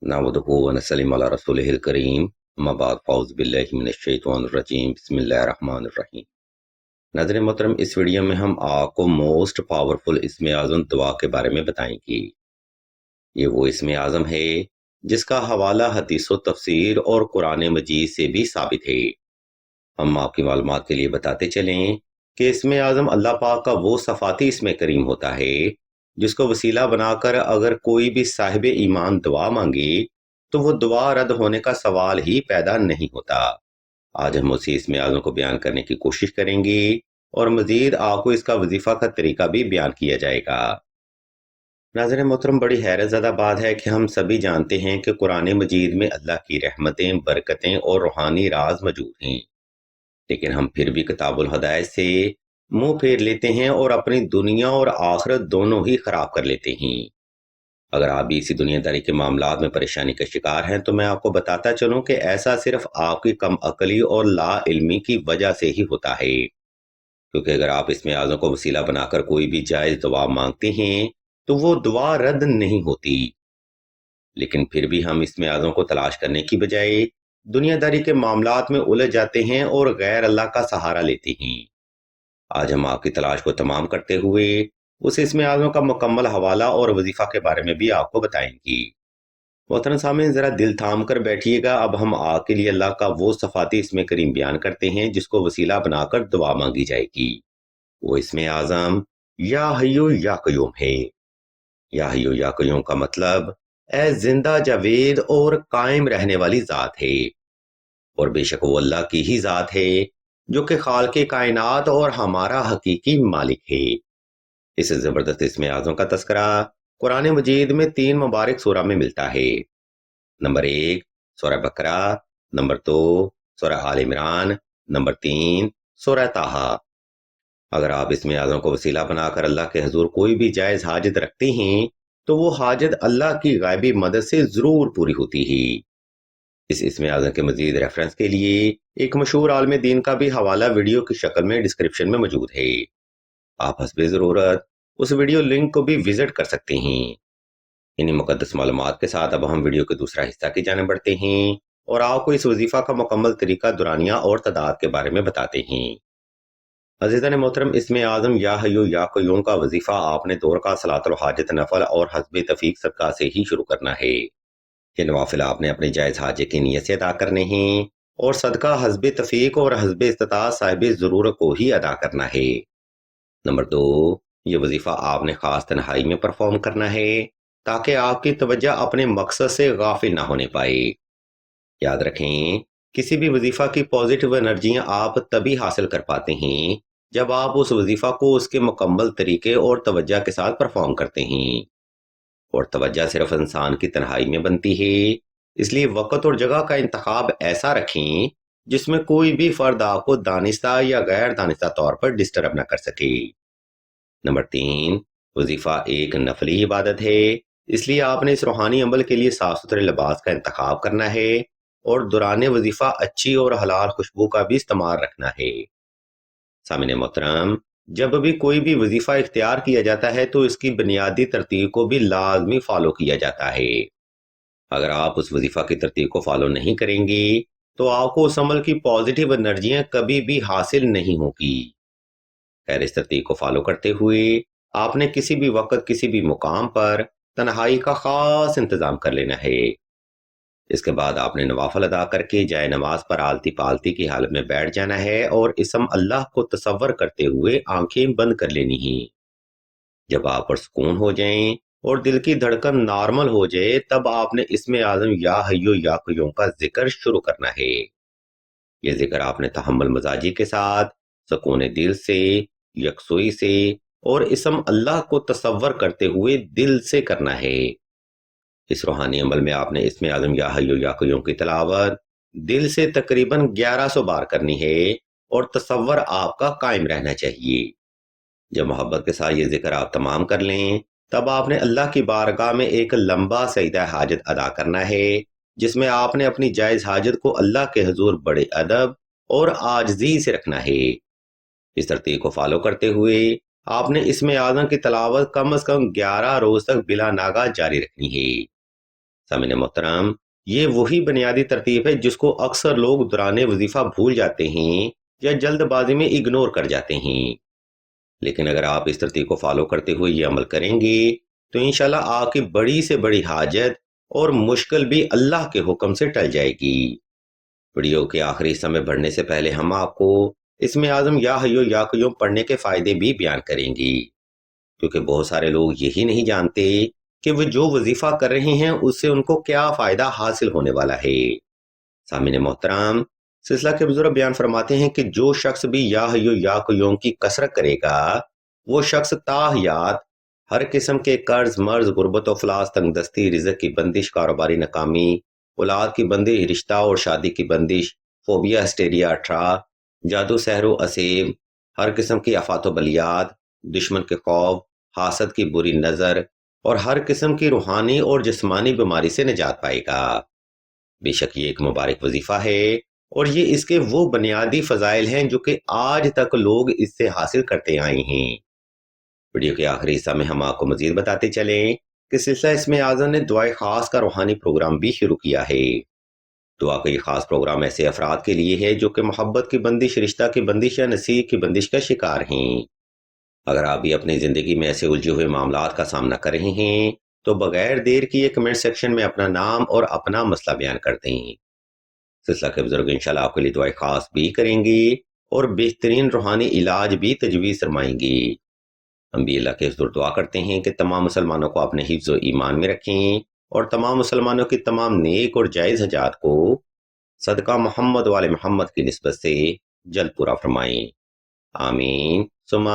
नहमदुहु व नसल्लिम अला रसूलिहिल करीम अम्मा बाद फ़ौज़ बिल्लाहि मिनश शैतानिर रजीम बिस्मिल्लाहिर रहमानिर रहीम। नाज़रीन मोहतरम, इस वीडियो में हम आपको मोस्ट पावरफुल इस्म आज़म दुआ के बारे में बताएंगे। ये वो इस्म आज़म है जिसका हवाला हदीस व तफसीर और कुरान मजीद से भी साबित है। हम आपकी मालूमात के लिए बताते चलें कि इस्म आज़म अल्लाह पाक का वो सफ़ाती इस्म करीम होता है जिसको वसीला बनाकर अगर कोई भी साहिब ईमान दुआ मांगे तो वो दुआ रद्द होने का सवाल ही पैदा नहीं होता। आज हम उसी इस्म आज़म को बयान करने की कोशिश करेंगे और मजीद आपको इसका वजीफा का तरीका भी बयान किया जाएगा। नाज़रीन मोहतरम, बड़ी हैरत ज़दा बात है कि हम सभी जानते हैं कि कुरान मजीद में अल्लाह की रहमतें, बरकतें और रूहानी राज मौजूद हैं, लेकिन हम फिर भी किताबुल हदायत से मुंह फेर लेते हैं और अपनी दुनिया और आखिरत दोनों ही खराब कर लेते हैं। अगर आप भी इसी दुनियादारी के मामलात में परेशानी का शिकार हैं तो मैं आपको बताता चलूं कि ऐसा सिर्फ आपकी कम अकली और ला इल्मी की वजह से ही होता है, क्योंकि अगर आप इसमें आज़म को वसीला बनाकर कोई भी जायज़ दुआ मांगते हैं तो वो दुआ रद्द नहीं होती। लेकिन फिर भी हम इसमें आज़म को तलाश करने की बजाय दुनियादारी के मामलात में उलझ जाते हैं और गैर अल्लाह का सहारा लेते हैं। आज हम आपकी तलाश को तमाम करते हुए उस इस्म आज़म का मुकम्मल हवाला और वजीफा के बारे में भी आपको बताएंगी। मोहतरम सामईन, जरा दिल थाम कर बैठिएगा। अब हम आपके लिए अल्लाह का वो सफाती इस्म करीम बयान करते हैं जिसको वसीला बनाकर दुआ मांगी जाएगी। वो इस्म आज़म या हय्यु या कय्यूम है। या हय्यु या कय्यूम का मतलब ए जिंदा, जावेद और कायम रहने वाली जात है, और बेशक वो अल्लाह की ही जात है जो कि खालिक़े कायनात और हमारा हकीकी मालिक है। इस जबरदस्त इस्म आज़म का तस्करा कुरान मजीद में 3 मुबारक सूरा में मिलता है। नंबर 1 सूरह बकरा, नंबर 2 सूरह आल इमरान, नंबर 3 सूरह ताहा। अगर आप इस्म आज़म को वसीला बनाकर अल्लाह के हुजूर कोई भी जायज़ हाजत रखते हैं तो वो हाजत अल्लाह की गायबी मदद से ज़रूर पूरी होती है। इस इस्म आज़म के मजीद रेफरेंस के लिए एक मशहूर आलिम दीन का भी हवाला वीडियो की शक्ल में डिस्क्रिप्शन में मौजूद है। आप हस्बे ज़रूरत उस वीडियो लिंक को भी विजिट कर सकते हैं। इन्हीं मुकद्दस मालूमात के साथ अब हम वीडियो के दूसरा हिस्सा की जाने बढ़ते हैं और आपको इस वजीफा का मुकम्मल तरीका, दुरानिया और तादाद के बारे में बताते हैं। अज़ीज़ान मोहतरम, इस्म आज़म या हय्यु या कय्यूम का वजीफा आपने दो रकात सलातुल हाजत नफल और हस्बे तफीक सदका से ही शुरू करना है। ये नवाफिल आपने अपनी जायज़ हाजे की नीयत से अदा करने हैं और सदका हस्बे तफीक और हस्बे इस्तिताअत साहिब ज़रूरत को ही अदा करना है। नंबर 2, ये वजीफा आपने खास तन्हाई में परफॉर्म करना है ताकि आपकी तवज्जो अपने मकसद से गाफिल ना होने पाए। याद रखें, किसी भी वजीफा की पॉजिटिव एनर्जियां आप तभी हासिल कर पाते हैं जब आप उस वजीफा को उसके मुकम्मल तरीके और तवज्जो के साथ परफॉर्म करते हैं। और तवज्जो सिर्फ इंसान की तन्हाई में बनती है, इसलिए वक्त और जगह का इंतखाब ऐसा रखें जिसमें कोई भी फर्द आपको दानिस्ता या गैर दानिस्ता तौर पर डिस्टर्ब न कर सके। नंबर 3, वजीफा एक नफली इबादत है, इसलिए आपने इस रूहानी अमल के लिए साफ सुथरे लिबास का इंतखाब करना है और दौरान वजीफा अच्छी और हलाल खुशबू का भी इस्तेमाल रखना है। सामिन मोहतरम, जब भी कोई भी वजीफा इख्तियार किया जाता है तो इसकी बुनियादी तरतीब को भी लाजमी फॉलो किया जाता है। अगर आप उस वजीफा की तरतीब को फॉलो नहीं करेंगे तो आपको उस अमल की पॉजिटिव एनर्जियां कभी भी हासिल नहीं होगी। खैर, इस तरतीब को फॉलो करते हुए आपने किसी भी वक्त किसी भी मुकाम पर तन्हाई का खास इंतजाम कर लेना है। इसके बाद आपने नवाफल अदा करके जाए नमाज पर आलती पालती की हालत में बैठ जाना है और इसम अल्लाह को तसव्वुर करते हुए आंखें बंद कर लेनी है। जब आप पर सुकून हो जाएं और दिल की धड़कन नॉर्मल हो जाए तब आपने इसमें आज़म या हय्यु या कय्यूम का जिक्र शुरू करना है। यह जिक्र आपने तहम्मुल मजाजी के साथ, सुकून दिल से, यकसुई से और इसम अल्लाह को तसव्वुर करते हुए दिल से करना है। इस रूहानी अमल में आपने इसमें आज़म या हय्यु या कय्यूम की तिलावत दिल से तकरीबन 1100 बार करनी है और तसव्वुर आपका कायम रहना चाहिए। जब मोहब्बत के साथ ये जिक्र आप तमाम कर लें तब आपने अल्लाह की बारगाह में एक लंबा सजदा हाजत अदा करना है जिसमें आपने अपनी जायज़ हाजत को अल्लाह के हुजूर बड़े अदब और आजिज़ी से रखना है। इस तरतीब को फॉलो करते हुए आपने इसमें आज़म की तिलावत कम से कम 11 रोज तक बिला नागा जारी रखनी है। سامعین محترم، یہ وہی بنیادی ترتیب ہے جس کو اکثر لوگ دوران وظیفہ بھول جاتے ہیں یا جلد بازی میں اگنور کر جاتے ہیں، لیکن اگر آپ اس ترتیب کو فالو کرتے ہوئے یہ عمل کریں گے تو انشاءاللہ آپ کی بڑی سے بڑی حاجت اور مشکل بھی اللہ کے حکم سے ٹل جائے گی۔ ویڈیو کے آخری حصہ میں بڑھنے سے پہلے ہم آپ کو اسم اعظم یا حیو یا قیوم پڑھنے کے فائدے بھی بیان کریں گے، کیونکہ بہت سارے لوگ یہی نہیں جانتے کہ وہ جو وظیفہ کر رہے ہیں اس سے ان کو کیا فائدہ حاصل ہونے والا ہے۔ سامعین محترم، سلسلہ کے بزرگ بیان فرماتے ہیں کہ جو شخص بھی یا حیو یا قیوم کی کثرت کرے گا وہ شخص تاحیات ہر قسم کے قرض، مرض، غربت و افلاس، تنگ دستی، رزق کی بندش، کاروباری ناکامی، اولاد کی بندش، رشتہ اور شادی کی بندش، فوبیا، ہسٹیریا، اٹھرا، جادو، سحر و اسیب، ہر قسم کی آفات و بلیات، دشمن کے خوف، حاسد کی بری نظر اور ہر قسم کی روحانی اور جسمانی بیماری سے نجات پائے گا۔ بے شک یہ ایک مبارک وظیفہ ہے اور یہ اس کے وہ بنیادی فضائل ہیں جو کہ آج تک لوگ اس سے حاصل کرتے آئے ہیں۔ ویڈیو کے آخری حصہ میں ہم آپ کو مزید بتاتے چلیں کہ سلسلہ اسم اعظم نے دعائے خاص کا روحانی پروگرام بھی شروع کیا ہے۔ دعا کا یہ خاص پروگرام ایسے افراد کے لیے ہے جو کہ محبت کی بندش، رشتہ کی بندش یا نصیب کی بندش کا شکار ہیں۔ اگر آپ بھی اپنی زندگی میں ایسے الجھے ہوئے معاملات کا سامنا کر رہے ہیں تو بغیر دیر کیے کمنٹ سیکشن میں اپنا نام اور اپنا مسئلہ بیان کر دیں۔ سلسلہ کے بزرگ انشاءاللہ آپ کے لیے دعائیں خاص بھی کریں گی اور بہترین روحانی علاج بھی تجویز فرمائیں گی۔ ہم بھی اللہ کے حضور دعا کرتے ہیں کہ تمام مسلمانوں کو اپنے حفظ و ایمان میں رکھیں اور تمام مسلمانوں کی تمام نیک اور جائز حاجات کو صدقہ محمد والے محمد کی نسبت سے جلد پورا فرمائیں۔ آمین ثم